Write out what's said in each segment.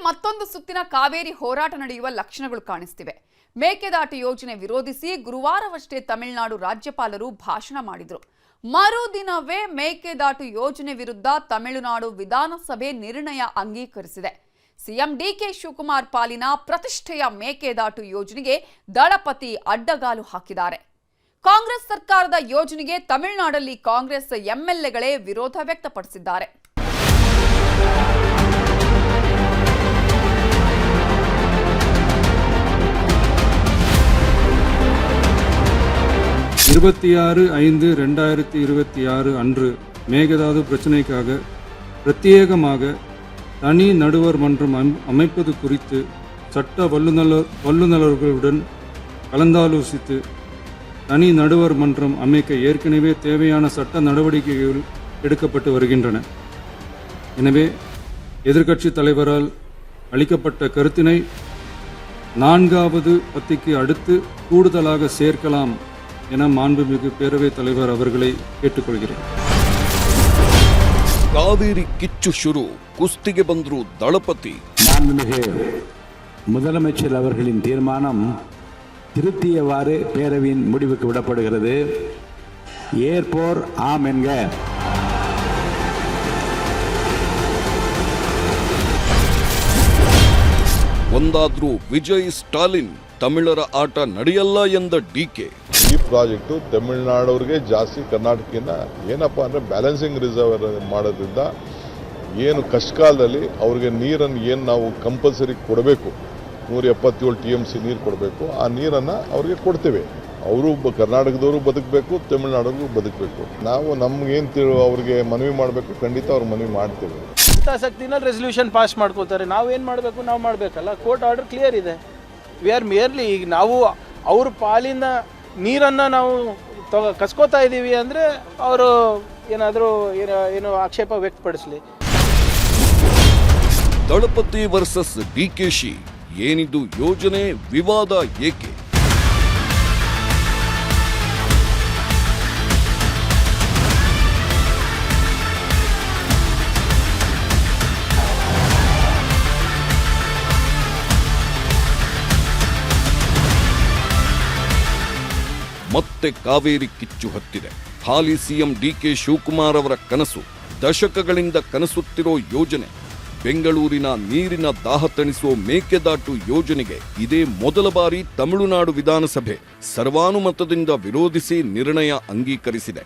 ಮತ್ತೊಂದು ಸುತ್ತಿನ ಕಾವೇರಿ ಹೋರಾಟ ನಡೆಯುವ ಲಕ್ಷಣಗಳು ಕಾಣಿಸ್ತಿವೆ. ಮೇಕೆದಾಟು ಯೋಜನೆ ವಿರೋಧಿಸಿ ಗುರುವಾರವಷ್ಟೇ ತಮಿಳುನಾಡು ರಾಜ್ಯಪಾಲರು ಭಾಷಣ ಮಾಡಿದರು. ಮರುದಿನವೇ ಮೇಕೆದಾಟು ಯೋಜನೆ ವಿರುದ್ಧ ತಮಿಳುನಾಡು ವಿಧಾನಸಭೆ ನಿರ್ಣಯ ಅಂಗೀಕರಿಸಿದೆ. ಸಿಎಂ ಡಿಕೆ ಶಿವಕುಮಾರ್ ಪಾಲಿನ ಪ್ರತಿಷ್ಠೆಯ ಮೇಕೆದಾಟು ಯೋಜನೆಗೆ ದಳಪತಿ ಅಡ್ಡಗಾಲು ಹಾಕಿದ್ದಾರೆ. ಕಾಂಗ್ರೆಸ್ ಸರ್ಕಾರದ ಯೋಜನೆಗೆ ತಮಿಳುನಾಡಲ್ಲಿ ಕಾಂಗ್ರೆಸ್ ಎಂಎಲ್ಎಗಳೇ ವಿರೋಧ ವ್ಯಕ್ತಪಡಿಸಿದ್ದಾರೆ. அன்று மேகதாது பிரச்சினைக்காக பிரத்யேகமாக தனி நடுவர் மன்றம் அமைப்பது குறித்து சட்ட வல்லுநர்களுடன் கலந்தாலோசித்து தனி நடுவர் மன்றம் அமைக்க ஏற்கனவே தேவையான சட்ட நடவடிக்கைகள் எடுக்கப்பட்டு வருகின்றன. எனவே எதிர்க்கட்சி தலைவரால் அளிக்கப்பட்ட கருத்தினை 4வது பத்திக்கு அடுத்து கூடுதலாக சேர்க்கலாம் என மாண்புமிகு பேரவைத் தலைவர் அவர்களை கேட்டுக்கொள்கிறேன். காவேரி கிச்சு ಶುರು, குஸ்திಗೆ ಬಂದ್ರು தளபதி. மாண்புமிகு முதலமைச்சர் அவர்களின் தீர்மானம் திருத்தியவாறு பேரவையின் முடிவுக்கு விடப்படுகிறது. ஏற்போர் ஆம் என்க. ಒಂದಾದ್ರೂ ವಿಜಯ್ ಸ್ಟಾಲಿನ್ ತಮಿಳರ ಆಟ ನಡೆಯಲ್ಲ ಎಂದ ಡಿಕೆ. ಈ ಪ್ರಾಜೆಕ್ಟು ತಮಿಳುನಾಡವ್ರಿಗೆ ಜಾಸ್ತಿ, ಕರ್ನಾಟಕದಿಂದ ಏನಪ್ಪ ಅಂದರೆ ಬ್ಯಾಲೆನ್ಸಿಂಗ್ ರಿಸರ್ವ್ ಮಾಡೋದ್ರಿಂದ ಏನು ಕಷ್ಟಕಾಲದಲ್ಲಿ ಅವ್ರಿಗೆ ನೀರನ್ನು ಏನು ನಾವು ಕಂಪಲ್ಸರಿ ಕೊಡಬೇಕು, 177 TMC ನೀರು ಕೊಡಬೇಕು, ಆ ನೀರನ್ನು ಅವ್ರಿಗೆ ಕೊಡ್ತೇವೆ. ಅವರು ಕರ್ನಾಟಕದವರು ಬದುಕಬೇಕು, ತಮಿಳುನಾಡವ್ರಿಗೂ ಬದುಕಬೇಕು. ನಾವು ನಮ್ಗೇನು ಅವ್ರಿಗೆ ಮನವಿ ಮಾಡಬೇಕು, ಖಂಡಿತ ಅವ್ರಿಗೆ ಮನವಿ ಮಾಡ್ತೇವೆ. ಹಿತಾಸಕ್ತಿನಲ್ಲಿ ರೆಸಲ್ಯೂಷನ್ ಪಾಸ್ ಮಾಡ್ಕೋತಾರೆ. ನಾವೇನು ಮಾಡಬೇಕು, ನಾವು ಮಾಡಬೇಕಲ್ಲ. ಕೋರ್ಟ್ ಆರ್ಡರ್ ಕ್ಲಿಯರ್ ಇದೆ. ವಿ ಆರ್ ಮೇರ್ಲಿ ಈಗ ನಾವು ಅವ್ರ ಪಾಲಿನ ನೀರನ್ನು ನಾವು ಕಸ್ಕೋತಾ ಇದ್ದೀವಿ ಅಂದರೆ ಅವರು ಏನಾದರೂ ಏನು ಆಕ್ಷೇಪ ವ್ಯಕ್ತಪಡಿಸಲಿ. ದಳಪತಿ ವರ್ಸಸ್ ಡಿಕೆಶಿ, ಏನಿದು ಯೋಜನೆ, ವಿವಾದ ಏಕೆ? ಮತ್ತೆ ಕಾವೇರಿ ಕಿಚ್ಚು ಹತ್ತಿದೆ. ಹಾಲಿ ಸಿಎಂ ಡಿಕೆ ಶಿವಕುಮಾರ್ ಅವರ ಕನಸು, ದಶಕಗಳಿಂದ ಕನಸುತ್ತಿರೋ ಯೋಜನೆ, ಬೆಂಗಳೂರಿನ ನೀರಿನ ದಾಹ ತಣಿಸುವ ಮೇಕೆದಾಟು ಯೋಜನೆಗೆ ಇದೇ ಮೊದಲ ಬಾರಿ ತಮಿಳುನಾಡು ವಿಧಾನಸಭೆ ಸರ್ವಾನುಮತದಿಂದ ವಿರೋಧಿಸಿ ನಿರ್ಣಯ ಅಂಗೀಕರಿಸಿದೆ.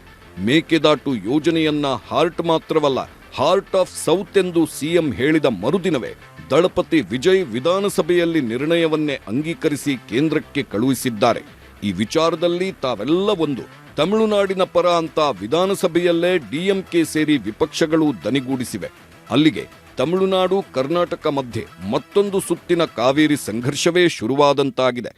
ಮೇಕೆದಾಟು ಯೋಜನೆಯನ್ನ ಹಾರ್ಟ್ ಮಾತ್ರವಲ್ಲ, ಹಾರ್ಟ್ ಆಫ್ ಸೌತ್ ಎಂದು ಸಿಎಂ ಹೇಳಿದ ಮರುದಿನವೇ ದಳಪತಿ ವಿಜಯ್ ವಿಧಾನಸಭೆಯಲ್ಲಿ ನಿರ್ಣಯವನ್ನೇ ಅಂಗೀಕರಿಸಿ ಕೇಂದ್ರಕ್ಕೆ ಕಳುಹಿಸಿದ್ದಾರೆ. ಈ ವಿಚಾರದಲ್ಲಿ ತಾವೆಲ್ಲ ಒಂದು, ತಮಿಳುನಾಡಿನ ಪರ ಅಂತ ವಿಧಾನಸಭೆಯಲ್ಲೇ ಡಿಎಂಕೆ ಸೇರಿ ವಿಪಕ್ಷಗಳು ದನಿಗೂಡಿಸಿವೆ. ಅಲ್ಲಿಗೆ ತಮಿಳುನಾಡು ಕರ್ನಾಟಕ ಮಧ್ಯೆ ಮತ್ತೊಂದು ಸುತ್ತಿನ ಕಾವೇರಿ ಸಂಘರ್ಷವೇ ಶುರುವಾದಂತಾಗಿದೆ.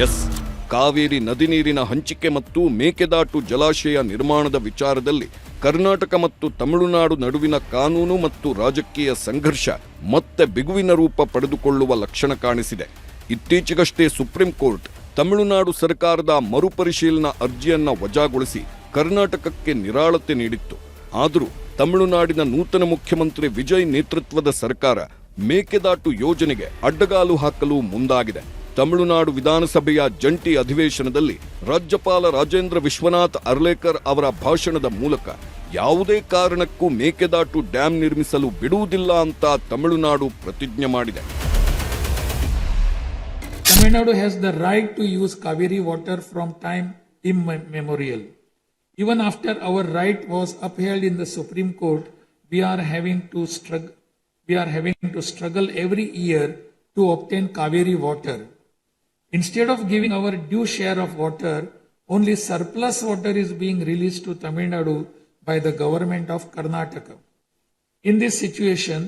ಎಸ್, ಕಾವೇರಿ ನದಿ ನೀರಿನ ಹಂಚಿಕೆ ಮತ್ತು ಮೇಕೆದಾಟು ಜಲಾಶಯ ನಿರ್ಮಾಣದ ವಿಚಾರದಲ್ಲಿ ಕರ್ನಾಟಕ ಮತ್ತು ತಮಿಳುನಾಡು ನಡುವಿನ ಕಾನೂನು ಮತ್ತು ರಾಜಕೀಯ ಸಂಘರ್ಷ ಮತ್ತೆ ಬಿಗುವಿನ ರೂಪ ಪಡೆದುಕೊಳ್ಳುವ ಲಕ್ಷಣ ಕಾಣಿಸಿದೆ. ಇತ್ತೀಚೆಗಷ್ಟೇ ಸುಪ್ರೀಂ ಕೋರ್ಟ್ ತಮಿಳುನಾಡು ಸರ್ಕಾರದ ಮರುಪರಿಶೀಲನಾ ಅರ್ಜಿಯನ್ನ ವಜಾಗೊಳಿಸಿ ಕರ್ನಾಟಕಕ್ಕೆ ನಿರಾಳತೆ ನೀಡಿತ್ತು. ಆದರೂ ತಮಿಳುನಾಡಿನ ನೂತನ ಮುಖ್ಯಮಂತ್ರಿ ವಿಜಯ್ ನೇತೃತ್ವದ ಸರ್ಕಾರ ಮೇಕೆದಾಟು ಯೋಜನೆಗೆ ಅಡ್ಡಗಾಲು ಹಾಕಲು ಮುಂದಾಗಿದೆ. ತಮಿಳುನಾಡು ವಿಧಾನಸಭೆಯ ಜಂಟಿ ಅಧಿವೇಶನದಲ್ಲಿ ರಾಜ್ಯಪಾಲ ರಾಜೇಂದ್ರ ವಿಶ್ವನಾಥ್ ಅರ್ಲೇಕರ್ ಅವರ ಭಾಷಣದ ಮೂಲಕ ಯಾವುದೇ ಕಾರಣಕ್ಕೂ ಮೇಕೆದಾಟು ಡ್ಯಾಂ ನಿರ್ಮಿಸಲು ಬಿಡುವುದಿಲ್ಲ ಅಂತ ತಮಿಳುನಾಡು ಪ್ರತಿಜ್ಞೆ ಮಾಡಿದೆ. Tamil has the right to use Kaveri water from time immemorial. Even after our right was upheld in the Supreme Court, we are having to struggle every year to obtain Kaveri water. Instead of giving our due share of water, only surplus water is being released to Tamil Nadu by the government of Karnataka. In this situation,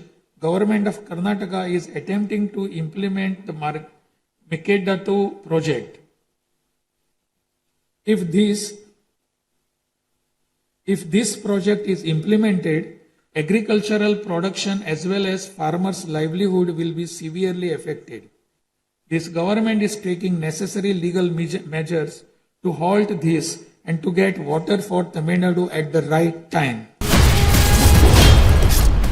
government of Karnataka is attempting to implement the Mekedatu project. If this project is implemented, agricultural production as well as farmers' livelihood will be severely affected. This government is taking necessary legal measures to halt this and to get water for Tamil Nadu at the right time.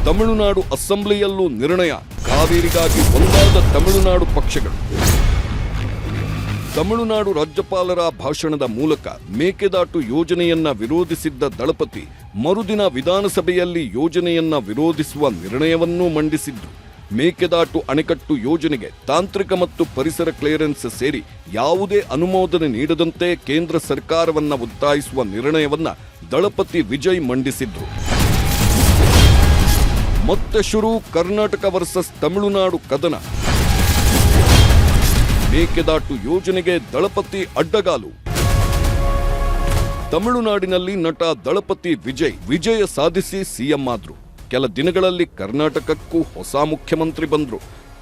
Tamil Nadu ಅಸೆಂಬ್ಲಿಯಲ್ಲೂ ನಿರ್ಣಯ, ಕಾವೇರಿಗಾಗಿ ಒಂದಾದ ತಮಿಳುನಾಡು ಪಕ್ಷಗಳು. ತಮಿಳುನಾಡು ರಾಜ್ಯಪಾಲರ ಭಾಷಣದ ಮೂಲಕ ಮೇಕೆದಾಟು ಯೋಜನೆಯನ್ನ ವಿರೋಧಿಸಿದ್ದ ದಳಪತಿ ಮರುದಿನ ವಿಧಾನಸಭೆಯಲ್ಲಿ ಯೋಜನೆಯನ್ನ ವಿರೋಧಿಸುವ ನಿರ್ಣಯವನ್ನೂ ಮಂಡಿಸಿದ್ರು. ಮೇಕೆದಾಟು ಅಣೆಕಟ್ಟು ಯೋಜನೆಗೆ ತಾಂತ್ರಿಕ ಮತ್ತು ಪರಿಸರ ಕ್ಲಿಯರೆನ್ಸ್ ಸೇರಿ ಯಾವುದೇ ಅನುಮೋದನೆ ನೀಡದಂತೆ ಕೇಂದ್ರ ಸರ್ಕಾರವನ್ನ ಒತ್ತಾಯಿಸುವ ನಿರ್ಣಯವನ್ನ ದಳಪತಿ ವಿಜಯ್ ಮಂಡಿಸಿದ್ರು. ಮತ್ತೆ ಶುರು ಕರ್ನಾಟಕ ವರ್ಸಸ್ ತಮಿಳುನಾಡು ಕದನ. ಮೇಕೆದಾಟು ಯೋಜನೆಗೆ ದಳಪತಿ ಅಡ್ಡಗಾಲು. ತಮಿಳುನಾಡಿನಲ್ಲಿ ನಟ ದಳಪತಿ ವಿಜಯ ಸಾಧಿಸಿ ಸಿಎಂ ಆದ್ರು. ಕೆಲ ದಿನಗಳಲ್ಲಿ ಕರ್ನಾಟಕಕ್ಕೂ ಹೊಸ ಮುಖ್ಯಮಂತ್ರಿ ಬಂದ್ರು.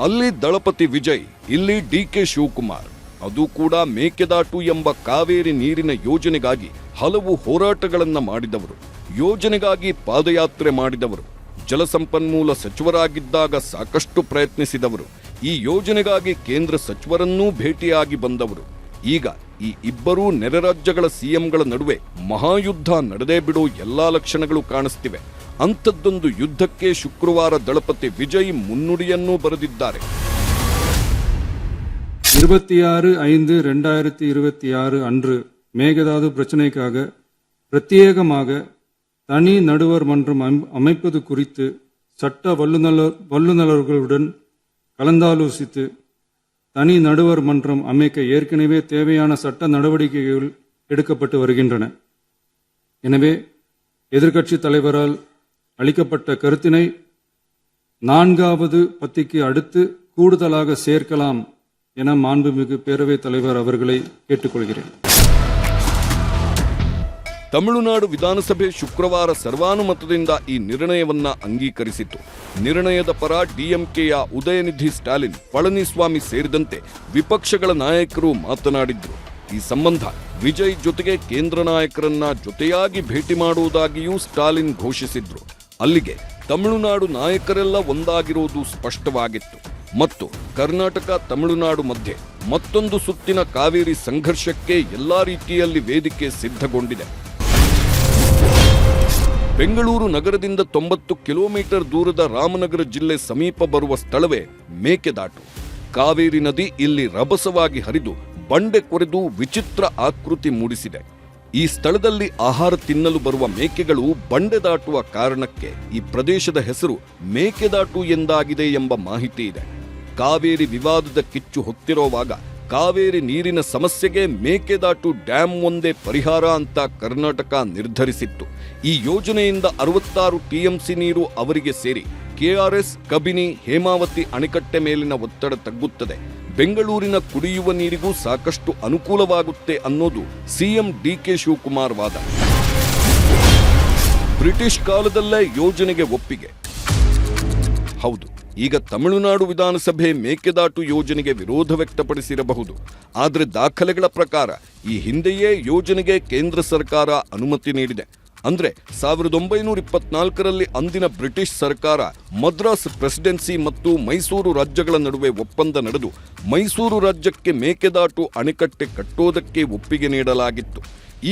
ಅಲ್ಲಿ ದಳಪತಿ ವಿಜಯ್, ಇಲ್ಲಿ ಡಿಕೆ ಶಿವಕುಮಾರ್. ಅದು ಕೂಡ ಮೇಕೆದಾಟು ಎಂಬ ಕಾವೇರಿ ನೀರಿನ ಯೋಜನೆಗಾಗಿ ಹಲವು ಹೋರಾಟಗಳನ್ನ ಮಾಡಿದವರು, ಯೋಜನೆಗಾಗಿ ಪಾದಯಾತ್ರೆ ಮಾಡಿದವರು, ಜಲಸಂಪನ್ಮೂಲ ಸಚಿವರಾಗಿದ್ದಾಗ ಸಾಕಷ್ಟು ಪ್ರಯತ್ನಿಸಿದವರು, ಈ ಯೋಜನೆಗಾಗಿ ಕೇಂದ್ರ ಸಚಿವರನ್ನೂ ಭೇಟಿಯಾಗಿ ಬಂದವರು. ಈಗ ಈ ಇಬ್ಬರೂ ನೆರೆ ರಾಜ್ಯಗಳ ಸಿಎಂಗಳ ನಡುವೆ ಮಹಾಯುದ್ಧ ನಡೆದೇ ಬಿಡೋ ಎಲ್ಲಾ ಲಕ್ಷಣಗಳು ಕಾಣಿಸ್ತಿವೆ. ಅಂಥದ್ದೊಂದು ಯುದ್ಧಕ್ಕೆ ಶುಕ್ರವಾರ ದಳಪತಿ ವಿಜಯ್ ಮುನ್ನುಡಿಯನ್ನೂ ಬರೆದಿದ್ದಾರೆ. 26/5/2026 அன்று மேகதாது பிரச்சினைக்காக பிரத்யேகமாக தனி நடுவர் மன்றம் அமைப்பது குறித்து சட்ட வல்லுநர்களுடன் கலந்தாலோசித்து தனி நடுவர் மன்றம் அமைக்க ஏற்கனவே தேவையான சட்ட நடவடிக்கைகள் எடுக்கப்பட்டு வருகின்றன. எனவே எதிர்க்கட்சி தலைவரால் அளிக்கப்பட்ட கருத்தினை 4வது பத்திக்கு அடுத்து கூடுதலாக சேர்க்கலாம் என மாண்புமிகு பேரவைத் தலைவர் அவர்களை கேட்டுக்கொள்கிறேன். ತಮಿಳುನಾಡು ವಿಧಾನಸಭೆ ಶುಕ್ರವಾರ ಸರ್ವಾನುಮತದಿಂದ ಈ ನಿರ್ಣಯವನ್ನ ಅಂಗೀಕರಿಸಿತು. ನಿರ್ಣಯದ ಪರ ಡಿಎಂಕೆಯ ಉದಯನಿಧಿ ಸ್ಟಾಲಿನ್, ಪಳನಿಸ್ವಾಮಿ ಸೇರಿದಂತೆ ವಿಪಕ್ಷಗಳ ನಾಯಕರು ಮಾತನಾಡಿದ್ರು. ಈ ಸಂಬಂಧ ವಿಜಯ್ ಜೊತೆಗೆ ಕೇಂದ್ರ ನಾಯಕರನ್ನ ಜೊತೆಯಾಗಿ ಭೇಟಿ ಮಾಡುವುದಾಗಿಯೂ ಸ್ಟಾಲಿನ್ ಘೋಷಿಸಿದ್ರು. ಅಲ್ಲಿಗೆ ತಮಿಳುನಾಡು ನಾಯಕರೆಲ್ಲ ಒಂದಾಗಿರುವುದು ಸ್ಪಷ್ಟವಾಗಿತ್ತು ಮತ್ತು ಕರ್ನಾಟಕ ತಮಿಳುನಾಡು ಮಧ್ಯೆ ಮತ್ತೊಂದು ಸುತ್ತಿನ ಕಾವೇರಿ ಸಂಘರ್ಷಕ್ಕೆ ಎಲ್ಲಾ ರೀತಿಯಲ್ಲಿ ವೇದಿಕೆ ಸಿದ್ಧಗೊಂಡಿದೆ. ಬೆಂಗಳೂರು ನಗರದಿಂದ 90 ಕಿಲೋಮೀಟರ್ ದೂರದ ರಾಮನಗರ ಜಿಲ್ಲೆ ಸಮೀಪ ಬರುವ ಸ್ಥಳವೇ ಮೇಕೆದಾಟು. ಕಾವೇರಿ ನದಿ ಇಲ್ಲಿ ರಭಸವಾಗಿ ಹರಿದು ಬಂಡೆ ಕೊರೆದು ವಿಚಿತ್ರ ಆಕೃತಿ ಮೂಡಿಸಿದೆ. ಈ ಸ್ಥಳದಲ್ಲಿ ಆಹಾರ ತಿನ್ನಲು ಬರುವ ಮೇಕೆಗಳು ಬಂಡೆ ದಾಟುವ ಕಾರಣಕ್ಕೆ ಈ ಪ್ರದೇಶದ ಹೆಸರು ಮೇಕೆದಾಟು ಎಂದಾಗಿದೆ ಎಂಬ ಮಾಹಿತಿ ಇದೆ. ಕಾವೇರಿ ವಿವಾದದ ಕಿಚ್ಚು ಹೊತ್ತಿರುವಾಗ ಕಾವೇರಿ ನೀರಿನ ಸಮಸ್ಯೆಗೆ ಮೇಕೆದಾಟು ಡ್ಯಾಂ ಒಂದೇ ಪರಿಹಾರ ಅಂತ ಕರ್ನಾಟಕ ನಿರ್ಧರಿಸಿತ್ತು. ಈ ಯೋಜನೆಯಿಂದ 66 ಟಿಎಂಸಿ ನೀರು ಅವರಿಗೆ ಸೇರಿ ಕೆಆರ್ಎಸ್, ಕಬಿನಿ, ಹೇಮಾವತಿ ಅಣೆಕಟ್ಟೆ ಮೇಲಿನ ಒತ್ತಡ ತಗ್ಗುತ್ತದೆ. ಬೆಂಗಳೂರಿನ ಕುಡಿಯುವ ನೀರಿಗೂ ಸಾಕಷ್ಟು ಅನುಕೂಲವಾಗುತ್ತೆ ಅನ್ನೋದು ಸಿಎಂ ಡಿಕೆ ಶಿವಕುಮಾರ್ ವಾದ. ಬ್ರಿಟಿಷ್ ಕಾಲದಲ್ಲೇ ಯೋಜನೆಗೆ ಒಪ್ಪಿಗೆ. ಹೌದು, ಈಗ ತಮಿಳುನಾಡು ವಿಧಾನಸಭೆ ಮೇಕೆದಾಟು ಯೋಜನೆಗೆ ವಿರೋಧ ವ್ಯಕ್ತಪಡಿಸಿರಬಹುದು. ಆದರೆ ದಾಖಲೆಗಳ ಪ್ರಕಾರ ಈ ಹಿಂದೆಯೇ ಯೋಜನೆಗೆ ಕೇಂದ್ರ ಸರ್ಕಾರ ಅನುಮತಿ ನೀಡಿದೆ. ಅಂದ್ರೆ 1924ರಲ್ಲಿ ಅಂದಿನ ಬ್ರಿಟಿಷ್ ಸರ್ಕಾರ ಮದ್ರಾಸ್ ಪ್ರೆಸಿಡೆನ್ಸಿ ಮತ್ತು ಮೈಸೂರು ರಾಜ್ಯಗಳ ನಡುವೆ ಒಪ್ಪಂದ ನಡೆದು ಮೈಸೂರು ರಾಜ್ಯಕ್ಕೆ ಮೇಕೆದಾಟು ಅಣೆಕಟ್ಟೆ ಕಟ್ಟೋದಕ್ಕೆ ಒಪ್ಪಿಗೆ ನೀಡಲಾಗಿತ್ತು.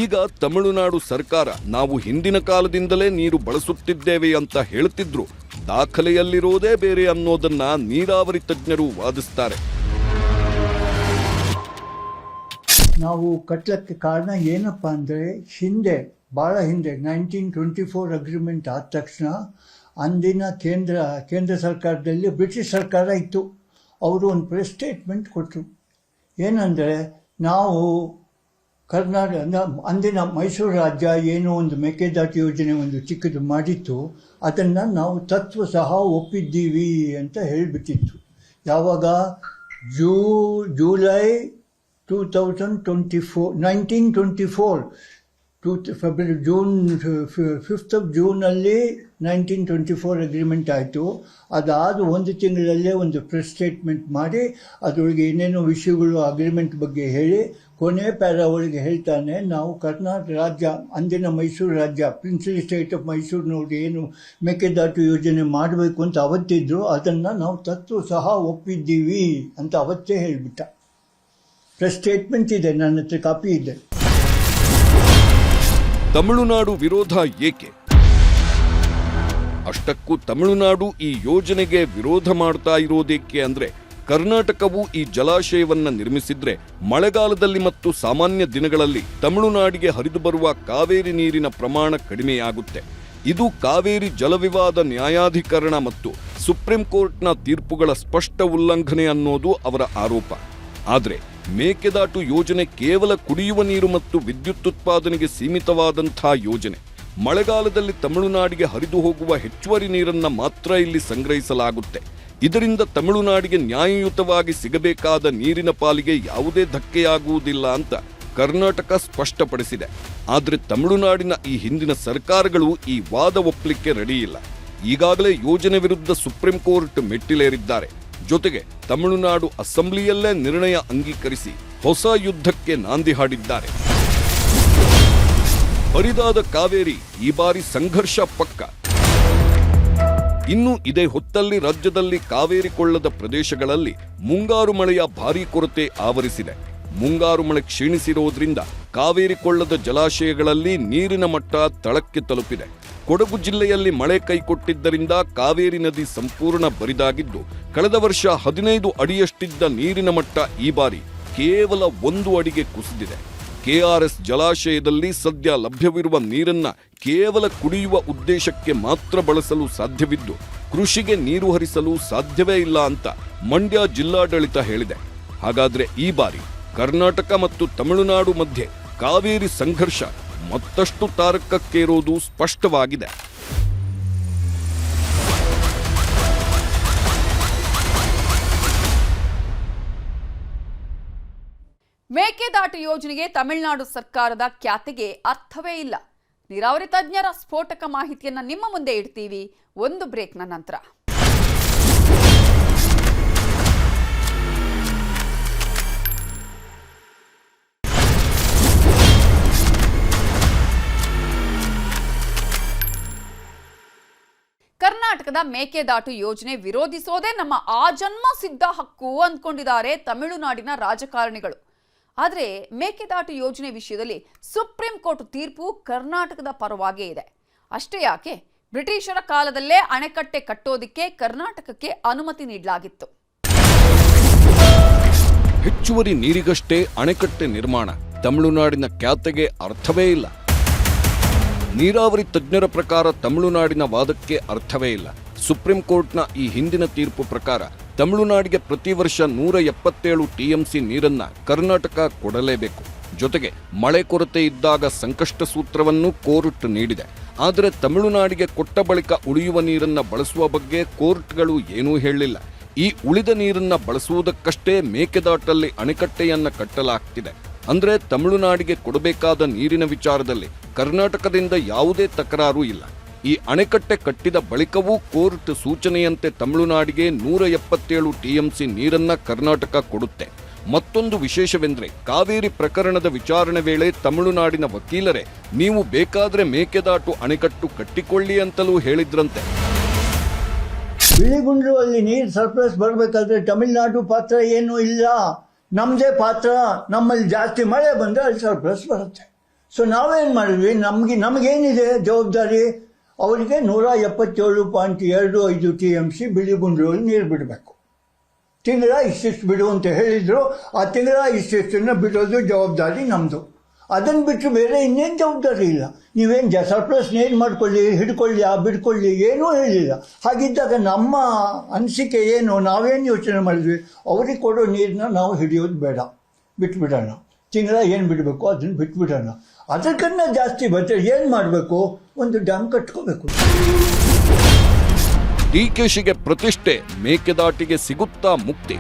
ಈಗ ತಮಿಳುನಾಡು ಸರ್ಕಾರ ನಾವು ಹಿಂದಿನ ಕಾಲದಿಂದಲೇ ನೀರು ಬಳಸುತ್ತಿದ್ದೇವೆ ಅಂತ ಹೇಳ್ತಿದ್ರು. ದಾಖಲೆಯಲ್ಲಿರೋದೇ ಬೇರೆ ಅನ್ನೋದನ್ನ ನೀರಾವರಿ ತಜ್ಞರು ವಾದಿಸ್ತಾರೆ. ನಾವು ಕಟ್ಟಲಕ್ಕೆ ಕಾರಣ ಏನಪ್ಪ ಅಂದರೆ ಭಾಳ ಹಿಂದೆ 1924 ಅಗ್ರಿಮೆಂಟ್ ಆದ ತಕ್ಷಣ ಅಂದಿನ ಕೇಂದ್ರ ಸರ್ಕಾರದಲ್ಲಿ ಬ್ರಿಟಿಷ್ ಸರ್ಕಾರ ಇತ್ತು. ಅವರು ಒಂದು ಪ್ರೆಸ್ ಸ್ಟೇಟ್ಮೆಂಟ್ ಕೊಟ್ಟರು. ಏನಂದರೆ ನಾವು ಅಂದಿನ ಮೈಸೂರು ರಾಜ್ಯ ಏನೋ ಒಂದು ಮೇಕೆದಾಟು ಯೋಜನೆ ಒಂದು ಚಿಕ್ಕದು ಮಾಡಿತ್ತು, ಅದನ್ನು ನಾವು ತತ್ವ ಸಹ ಒಪ್ಪಿದ್ದೀವಿ ಅಂತ ಹೇಳಿಬಿಟ್ಟಿತ್ತು. ಯಾವಾಗ ಜೂಲೈ 1924 ಫೆಬ್ರವರಿ 5th ಜೂನಲ್ಲಿ 1924 ಅಗ್ರಿಮೆಂಟ್ ಆಯಿತು. ಅದಾದ ಒಂದು ತಿಂಗಳಲ್ಲೇ ಒಂದು ಪ್ರೆಸ್ ಸ್ಟೇಟ್ಮೆಂಟ್ ಮಾಡಿ ಅದರೊಳಗೆ ಏನೇನೋ ವಿಷಯಗಳು ಅಗ್ರಿಮೆಂಟ್ ಬಗ್ಗೆ ಹೇಳಿ ಕೊನೆ ಪ್ಯಾರಾ ಒಳಗೆ ಹೇಳ್ತಾನೆ, ನಾವು ಕರ್ನಾಟಕ ರಾಜ್ಯ, ಅಂದಿನ ಮೈಸೂರು ರಾಜ್ಯ, ಪ್ರಿನ್ಸಿಪಲ್ ಸ್ಟೇಟ್ ಆಫ್ ಮೈಸೂರಿನವ್ರಿಗೆ ಏನು ಮೇಕೆದಾಟು ಯೋಜನೆ ಮಾಡಬೇಕು ಅಂತ ಅವತ್ತಿದ್ರು, ಅದನ್ನು ನಾವು ತತ್ವ ಸಹ ಒಪ್ಪಿದ್ದೀವಿ ಅಂತ ಅವತ್ತೇ ಹೇಳಿಬಿಟ್ಟ. ಪ್ರೆಸ್ ಸ್ಟೇಟ್ಮೆಂಟ್ ಇದೆ, ನನ್ನ ಹತ್ರ ಕಾಪಿ ಇದೆ. ತಮಿಳುನಾಡು ವಿರೋಧ ಏಕೆ? ಅಷ್ಟಕ್ಕೂ ತಮಿಳುನಾಡು ಈ ಯೋಜನೆಗೆ ವಿರೋಧ ಮಾಡ್ತಾ ಇರೋದೇಕೆ ಅಂದ್ರೆ, ಕರ್ನಾಟಕವು ಈ ಜಲಾಶಯವನ್ನ ನಿರ್ಮಿಸಿದ್ರೆ ಮಳೆಗಾಲದಲ್ಲಿ ಮತ್ತು ಸಾಮಾನ್ಯ ದಿನಗಳಲ್ಲಿ ತಮಿಳುನಾಡಿಗೆ ಹರಿದು ಬರುವ ಕಾವೇರಿ ನೀರಿನ ಪ್ರಮಾಣ ಕಡಿಮೆಯಾಗುತ್ತೆ. ಇದು ಕಾವೇರಿ ಜಲವಿವಾದ ನ್ಯಾಯಾಧಿಕರಣ ಮತ್ತು ಸುಪ್ರೀಂ ಕೋರ್ಟ್ನ ತೀರ್ಪುಗಳ ಸ್ಪಷ್ಟ ಉಲ್ಲಂಘನೆ ಅನ್ನೋದು ಅವರ ಆರೋಪ. ಆದರೆ ಮೇಕೆದಾಟು ಯೋಜನೆ ಕೇವಲ ಕುಡಿಯುವ ನೀರು ಮತ್ತು ವಿದ್ಯುತ್ ಉತ್ಪಾದನೆಗೆ ಸೀಮಿತವಾದಂಥ ಯೋಜನೆ. ಮಳೆಗಾಲದಲ್ಲಿ ತಮಿಳುನಾಡಿಗೆ ಹರಿದು ಹೋಗುವ ಹೆಚ್ಚುವರಿ ನೀರನ್ನ ಮಾತ್ರ ಇಲ್ಲಿ ಸಂಗ್ರಹಿಸಲಾಗುತ್ತೆ. ಇದರಿಂದ ತಮಿಳುನಾಡಿಗೆ ನ್ಯಾಯಯುತವಾಗಿ ಸಿಗಬೇಕಾದ ನೀರಿನ ಪಾಲಿಗೆ ಯಾವುದೇ ಧಕ್ಕೆಯಾಗುವುದಿಲ್ಲ ಅಂತ ಕರ್ನಾಟಕ ಸ್ಪಷ್ಟಪಡಿಸಿದೆ. ಆದರೆ ತಮಿಳುನಾಡಿನ ಈ ಹಿಂದಿನ ಸರ್ಕಾರಗಳು ಈ ವಾದ ಒಪ್ಪಲಿಕ್ಕೆ ರೆಡಿಯಿಲ್ಲ. ಈಗಾಗಲೇ ಯೋಜನೆ ವಿರುದ್ಧ ಸುಪ್ರೀಂ ಕೋರ್ಟ್ ಮೆಟ್ಟಿಲೇರಿದ್ದಾರೆ. ಜೊತೆಗೆ ತಮಿಳುನಾಡು ಅಸೆಂಬ್ಲಿಯಲ್ಲೇ ನಿರ್ಣಯ ಅಂಗೀಕರಿಸಿ ಹೊಸ ಯುದ್ಧಕ್ಕೆ ನಾಂದಿ ಹಾಡಿದ್ದಾರೆ. ಹರಿದಾದ ಕಾವೇರಿ ಈ ಬಾರಿ ಸಂಘರ್ಷ ಪಕ್ಕ. ಇನ್ನು ಇದೇ ಹೊತ್ತಲ್ಲಿ ರಾಜ್ಯದಲ್ಲಿ ಕಾವೇರಿ ಕೊಳ್ಳದ ಪ್ರದೇಶಗಳಲ್ಲಿ ಮುಂಗಾರು ಮಳೆಯ ಭಾರೀ ಕೊರತೆ ಆವರಿಸಿದೆ. ಮುಂಗಾರು ಮಳೆ ಕ್ಷೀಣಿಸಿರೋದ್ರಿಂದ ಕಾವೇರಿ ಕೊಳ್ಳದ ಜಲಾಶಯಗಳಲ್ಲಿ ನೀರಿನ ಮಟ್ಟ ತಳಕ್ಕೆ ತಲುಪಿದೆ. ಕೊಡಗು ಜಿಲ್ಲೆಯಲ್ಲಿ ಮಳೆ ಕೈಕೊಟ್ಟಿದ್ದರಿಂದ ಕಾವೇರಿ ನದಿ ಸಂಪೂರ್ಣ ಬರಿದಾಗಿದ್ದು, ಕಳೆದ ವರ್ಷ 15 ಅಡಿಯಷ್ಟಿದ್ದ ನೀರಿನ ಮಟ್ಟ ಈ ಬಾರಿ ಕೇವಲ 1 ಅಡಿಗೆ ಕುಸಿದಿದೆ. ಕೆಆರ್ಎಸ್ ಜಲಾಶಯದಲ್ಲಿ ಸದ್ಯ ಲಭ್ಯವಿರುವ ನೀರನ್ನ ಕೇವಲ ಕುಡಿಯುವ ಉದ್ದೇಶಕ್ಕೆ ಮಾತ್ರ ಬಳಸಲು ಸಾಧ್ಯವಿದ್ದು, ಕೃಷಿಗೆ ನೀರು ಹರಿಸಲು ಸಾಧ್ಯವೇ ಇಲ್ಲ ಅಂತ ಮಂಡ್ಯ ಜಿಲ್ಲಾಡಳಿತ ಹೇಳಿದೆ. ಹಾಗಾದ್ರೆ ಈ ಬಾರಿ ಕರ್ನಾಟಕ ಮತ್ತು ತಮಿಳುನಾಡು ಮಧ್ಯೆ ಕಾವೇರಿ ಸಂಘರ್ಷ ಮತ್ತಷ್ಟು ತಾರಕಕ್ಕೇರೋದು ಸ್ಪಷ್ಟವಾಗಿದೆ. ಮೇಕೆದಾಟು ಯೋಜನೆಗೆ ತಮಿಳುನಾಡು ಸರ್ಕಾರದ ಖ್ಯಾತಿಗೆ ಅರ್ಥವೇ ಇಲ್ಲ. ನೀರಾವರಿ ತಜ್ಞರ ಸ್ಫೋಟಕ ಮಾಹಿತಿಯನ್ನ ನಿಮ್ಮ ಮುಂದೆ ಇಡ್ತೀವಿ ಒಂದು ಬ್ರೇಕ್ನ ನಂತರ. ಕರ್ನಾಟಕದ ಮೇಕೆದಾಟು ಯೋಜನೆ ವಿರೋಧಿಸೋದೇ ನಮ್ಮ ಆಜನ್ಮ ಸಿದ್ಧ ಹಕ್ಕು ಅಂದ್ಕೊಂಡಿದ್ದಾರೆ ತಮಿಳುನಾಡಿನ ರಾಜಕಾರಣಿಗಳು. ಆದರೆ ಮೇಕೆದಾಟು ಯೋಜನೆ ವಿಷಯದಲ್ಲಿ ಸುಪ್ರೀಂ ಕೋರ್ಟ್ ತೀರ್ಪು ಕರ್ನಾಟಕದ ಪರವಾಗೇ ಇದೆ. ಅಷ್ಟೇ ಯಾಕೆ, ಬ್ರಿಟಿಷರ ಕಾಲದಲ್ಲೇ ಅಣೆಕಟ್ಟೆ ಕಟ್ಟೋದಿಕ್ಕೆ ಕರ್ನಾಟಕಕ್ಕೆ ಅನುಮತಿ ನೀಡಲಾಗಿತ್ತು. ಹೆಚ್ಚುವರಿ ನೀರಿಗಷ್ಟೇ ಅಣೆಕಟ್ಟೆ ನಿರ್ಮಾಣ ತಮಿಳುನಾಡಿನ ಖ್ಯಾತಿಗೆ ಅರ್ಥವೇ ಇಲ್ಲ. ನೀರಾವರಿ ತಜ್ಞರ ಪ್ರಕಾರ ತಮಿಳುನಾಡಿನ ವಾದಕ್ಕೆ ಅರ್ಥವೇ ಇಲ್ಲ. ಸುಪ್ರೀಂ ಕೋರ್ಟ್ನ ಈ ಹಿಂದಿನ ತೀರ್ಪು ಪ್ರಕಾರ ತಮಿಳುನಾಡಿಗೆ ಪ್ರತಿ ವರ್ಷ 177 ಟಿಎಂಸಿ ನೀರನ್ನ ಕರ್ನಾಟಕ ಕೊಡಲೇಬೇಕು. ಜೊತೆಗೆ ಮಳೆ ಕೊರತೆ ಇದ್ದಾಗ ಸಂಕಷ್ಟ ಸೂತ್ರವನ್ನು ಕೋರ್ಟ್ ನೀಡಿದೆ. ಆದರೆ ತಮಿಳುನಾಡಿಗೆ ಕೊಟ್ಟ ಬಳಿಕ ಉಳಿಯುವ ನೀರನ್ನ ಬಳಸುವ ಬಗ್ಗೆ ಕೋರ್ಟ್ಗಳು ಏನೂ ಹೇಳಲಿಲ್ಲ. ಈ ಉಳಿದ ನೀರನ್ನ ಬಳಸುವುದಕ್ಕಷ್ಟೇ ಮೇಕೆದಾಟಲ್ಲಿ ಅಣೆಕಟ್ಟೆಯನ್ನ ಕಟ್ಟಲಾಗ್ತಿದೆ. ಅಂದ್ರೆ ತಮಿಳುನಾಡಿಗೆ ಕೊಡಬೇಕಾದ ನೀರಿನ ವಿಚಾರದಲ್ಲಿ ಕರ್ನಾಟಕದಿಂದ ಯಾವುದೇ ತಕರಾರು ಇಲ್ಲ. ಈ ಅಣೆಕಟ್ಟೆ ಕಟ್ಟಿದ ಬಳಿಕವೂ ಕೋರ್ಟ್ ಸೂಚನೆಯಂತೆ ತಮಿಳುನಾಡಿಗೆ 177 ಟಿಎಂಸಿ ನೀರನ್ನ ಕರ್ನಾಟಕ ಕೊಡುತ್ತೆ. ಮತ್ತೊಂದು ವಿಶೇಷವೆಂದ್ರೆ, ಕಾವೇರಿ ಪ್ರಕರಣದ ವಿಚಾರಣೆ ವೇಳೆ ತಮಿಳುನಾಡಿನ ವಕೀಲರೇ ನೀವು ಬೇಕಾದ್ರೆ ಮೇಕೆದಾಟು ಅಣೆಕಟ್ಟು ಕಟ್ಟಿಕೊಳ್ಳಿ ಅಂತಲೂ ಹೇಳಿದ್ರಂತೆ. ಬಿಳಿಗುಂಡ್ಲು ಅಲ್ಲಿ ನೀರು ಸರ್ಪ್ಲಸ್ ಬರಬೇಕಾದ್ರೆ ತಮಿಳುನಾಡು ಪಾತ್ರ ಏನೂ ಇಲ್ಲ, ನಮ್ಮದೇ ಪಾತ್ರ. ನಮ್ಮಲ್ಲಿ ಜಾಸ್ತಿ ಮಳೆ ಬಂದರೆ ಅಲ್ಲಿ ಸರ್ಪ್ಲಸ್ ಬರುತ್ತೆ. ಸೊ ನಾವೇನು ಮಾಡಿದ್ವಿ, ನಮಗೇನಿದೆ ಜವಾಬ್ದಾರಿ, ಅವರಿಗೆ 177.25 TMC ಬಿಳಿಗುಂಡ್ಲಲ್ಲಿ ನೀರು ಬಿಡಬೇಕು. ತಿಂಗಳ ಇಷ್ಟಿಷ್ಟು ಬಿಡು ಅಂತ ಹೇಳಿದರು. ಆ ತಿಂಗಳ ಇಷ್ಟಿಷ್ಟನ್ನು ಬಿಡೋದು ಜವಾಬ್ದಾರಿ ನಮ್ಮದು. ಅದನ್ನು ಬಿಟ್ಟು ಬೇರೆ ಇನ್ನೇನು ಜವಾಬ್ದಾರಿ ಇಲ್ಲ. ನೀವೇನು ಸರ್ಪ್ಲಸ್ ಏನು ಮಾಡ್ಕೊಳ್ಳಿ, ಹಿಡ್ಕೊಳ್ಳಿ, ಬಿಡ್ಕೊಳ್ಳಿ, ಏನೂ ಹೇಳಿಲ್ಲ. ಹಾಗಿದ್ದಾಗ ನಮ್ಮ ಅನಿಸಿಕೆ ಏನು, ನಾವೇನು ಯೋಚನೆ ಮಾಡಿದ್ವಿ, ಅವ್ರಿಗೆ ಕೊಡೋ ನೀರನ್ನ ನಾವು ಹಿಡಿಯೋದು ಬೇಡ, ಬಿಟ್ಬಿಡೋಣ. ತಿಂಗಳ ಏನು ಬಿಡಬೇಕು ಅದನ್ನು ಬಿಟ್ಬಿಡೋಣ. ಅದಕ್ಕನ್ನ ಜಾಸ್ತಿ ಬರ್ತದೆ. ಏನು ಮಾಡಬೇಕು, ಒಂದು ಡ್ಯಾಮ್ ಕಟ್ಕೋಬೇಕು. ಡಿಕೆಶಿಗೆ ಪ್ರತಿಷ್ಠೆ, ಮೇಕೆದಾಟಿಗೆ ಸಿಗುತ್ತಾ ಮುಕ್ತಿ?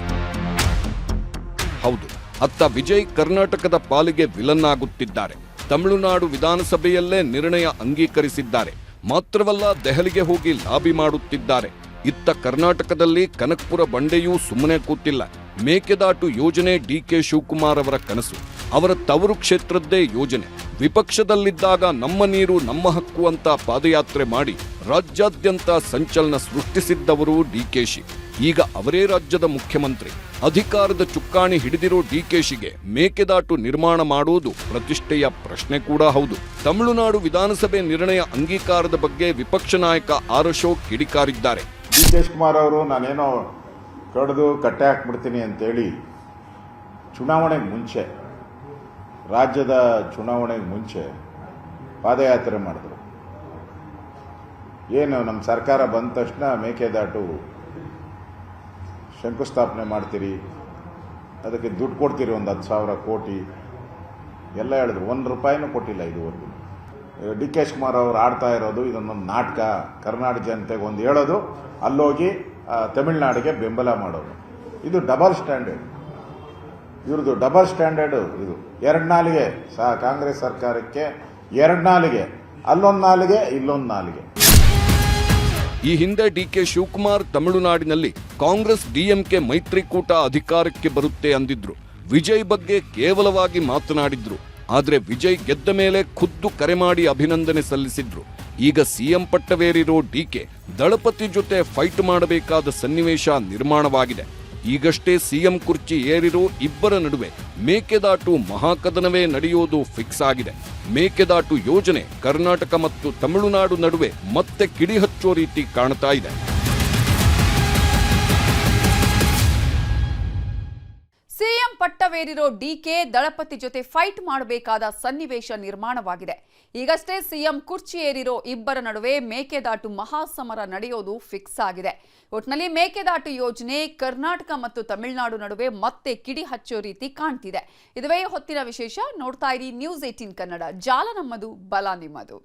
ಹೌದು, ಅತ್ತ ವಿಜಯ್ ಕರ್ನಾಟಕದ ಪಾಲಿಗೆ ವಿಲನ್ ಆಗುತ್ತಿದ್ದಾರೆ. ತಮಿಳುನಾಡು ವಿಧಾನಸಭೆಯಲ್ಲೇ ನಿರ್ಣಯ ಅಂಗೀಕರಿಸಿದ್ದಾರೆ. ಮಾತ್ರವಲ್ಲ ದೆಹಲಿಗೆ ಹೋಗಿ ಲಾಬಿ ಮಾಡುತ್ತಿದ್ದಾರೆ. ಇತ್ತ ಕರ್ನಾಟಕದಲ್ಲಿ ಕನಕಪುರ ಬಂಡೆಯೂ ಸುಮ್ಮನೆ ಕೂತಿಲ್ಲ. ಮೇಕೆದಾಟು ಯೋಜನೆ ಡಿಕೆ ಶಿವಕುಮಾರ್ ಅವರ ಕನಸು. ಅವರ ತವರು ಕ್ಷೇತ್ರದ್ದೇ ಯೋಜನೆ. ವಿಪಕ್ಷದಲ್ಲಿದ್ದಾಗ ನಮ್ಮ ನೀರು ನಮ್ಮ ಹಕ್ಕು ಅಂತ ಪಾದಯಾತ್ರೆ ಮಾಡಿ ರಾಜ್ಯಾದ್ಯಂತ ಸಂಚಲನ ಸೃಷ್ಟಿಸಿದ್ದವರು ಡಿಕೆಶಿ. ಈಗ ಅವರೇ ರಾಜ್ಯದ ಮುಖ್ಯಮಂತ್ರಿ. ಅಧಿಕಾರದ ಚುಕ್ಕಾಣಿ ಹಿಡಿದಿರೋ ಡಿಕೆಶಿಗೆ ಮೇಕೆದಾಟು ನಿರ್ಮಾಣ ಮಾಡೋದು ಪ್ರತಿಷ್ಠೆಯ ಪ್ರಶ್ನೆ ಕೂಡ ಹೌದು. ತಮಿಳುನಾಡು ವಿಧಾನಸಭೆ ನಿರ್ಣಯ ಅಂಗೀಕಾರದ ಬಗ್ಗೆ ವಿಪಕ್ಷ ನಾಯಕ ಆರ್ ಅಶೋಕ್ ಕಿಡಿಕಾರಿದ್ದಾರೆ. ಡಿ.ಕೆ. ಶಿವಕುಮಾರ್ ಅವರು ನಾನೇನೋ ಕಡಿದು ಕಟ್ಟೆ ಹಾಕ್ಬಿಡ್ತೀನಿ ಅಂತೇಳಿ ಚುನಾವಣೆಗೆ ಮುಂಚೆ, ರಾಜ್ಯದ ಚುನಾವಣೆಗೆ ಮುಂಚೆ ಪಾದಯಾತ್ರೆ ಮಾಡಿದ್ರು. ಏನು ನಮ್ಮ ಸರ್ಕಾರ ಬಂದ ತಕ್ಷಣ ಮೇಕೆದಾಟು ಶಂಕುಸ್ಥಾಪನೆ ಮಾಡ್ತೀರಿ, ಅದಕ್ಕೆ ದುಡ್ಡು ಕೊಡ್ತೀರಿ, ಒಂದು 10,000 ಕೋಟಿ ಎಲ್ಲ ಹೇಳಿದ್ರು. 1 ರೂಪಾಯಿನೂ ಕೊಟ್ಟಿಲ್ಲ ಇದುವರೆಗೂ. ಡಿ.ಕೆ. ಶಿವಕುಮಾರ್ ಅವರು ಆಡ್ತಾ ಇರೋದು ಇದೊಂದೊಂದು ನಾಟಕ. ಕರ್ನಾಟಕ ಜನತೆಗೆ ಒಂದು ಹೇಳೋದು, ಅಲ್ಲೋಗಿ ತಮಿಳುನಾಡಿಗೆ ಬೆಂಬಲ ಮಾಡೋದು. ಇದು ಡಬಲ್ ಸ್ಟ್ಯಾಂಡರ್ಡ್. ಇವ್ರದ್ದು ಡಬಲ್ ಸ್ಟ್ಯಾಂಡರ್ಡ್. ಇದು 2 ನಾಲಿಗೆ ಕಾಂಗ್ರೆಸ್ ಸರ್ಕಾರಕ್ಕೆ 2 ನಾಲಿಗೆ, ಅಲ್ಲೊಂದು ನಾಲಿಗೆ ಇಲ್ಲೊಂದು ನಾಲಿಗೆ. ಈ ಹಿಂದೆ ಡಿಕೆ ಶಿವಕುಮಾರ್ ತಮಿಳುನಾಡಿನಲ್ಲಿ ಕಾಂಗ್ರೆಸ್ ಡಿಎಂಕೆ ಮೈತ್ರಿಕೂಟ ಅಧಿಕಾರಕ್ಕೆ ಬರುತ್ತೆ ಅಂದಿದ್ರು. ವಿಜಯ್ ಬಗ್ಗೆ ಕೇವಲವಾಗಿ ಮಾತನಾಡಿದ್ರು. ಆದ್ರೆ ವಿಜಯ್ ಗೆದ್ದ ಮೇಲೆ ಖುದ್ದು ಕರೆ ಮಾಡಿ ಅಭಿನಂದನೆ ಸಲ್ಲಿಸಿದ್ರು. ಈಗ ಸಿಎಂ ಪಟ್ಟವೇರಿರೋ ಡಿಕೆ ದಳಪತಿ ಜೊತೆ ಫೈಟ್ ಮಾಡಬೇಕಾದ ಸನ್ನಿವೇಶ ನಿರ್ಮಾಣವಾಗಿದೆ. ಈಗಷ್ಟೇ ಸಿಎಂ ಕುರ್ಚಿ ಏರಿರೋ ಇಬ್ಬರ ನಡುವೆ ಮೇಕೆದಾಟು ಮಹಾಕದನವೇ ನಡೆಯೋದು ಫಿಕ್ಸ್ ಆಗಿದೆ. ಮೇಕೆದಾಟು ಯೋಜನೆ ಕರ್ನಾಟಕ ಮತ್ತು ತಮಿಳುನಾಡು ನಡುವೆ ಮತ್ತೆ ಕಿಡಿ ಹಚ್ಚೋ ರೀತಿ ಕಾಣ್ತಾ ಇದೆ. ಸಿಎಂ ಪಟ್ಟವೇರಿರೋ ಡಿಕೆ ದಳಪತಿ ಜೊತೆ ಫೈಟ್ ಮಾಡಬೇಕಾದ ಸನ್ನಿವೇಶ ನಿರ್ಮಾಣವಾಗಿದೆ. ಈಗಷ್ಟೇ ಸಿಎಂ ಕುರ್ಚಿ ಏರಿರೋ ಇಬ್ಬರ ನಡುವೆ ಮೇಕೆದಾಟು ಮಹಾಸಮರ ನಡೆಯೋದು ಫಿಕ್ಸ್ ಆಗಿದೆ. ಒಟ್ನಲ್ಲಿ ಮೇಕೆದಾಟು ಯೋಜನೆ ಕರ್ನಾಟಕ ಮತ್ತು ತಮಿಳುನಾಡು ನಡುವೆ ಮತ್ತೆ ಕಿಡಿ ಹಚ್ಚೋ ರೀತಿ ಕಾಣ್ತಿದೆ. ಇದುವೇ ಹೊತ್ತಿನ ವಿಶೇಷ. ನೋಡ್ತಾ ಇರಿ ನ್ಯೂಸ್ 18 ಕನ್ನಡ. ಜಾಲ ನಮ್ಮದು, ಬಲ ನಿಮ್ಮದು.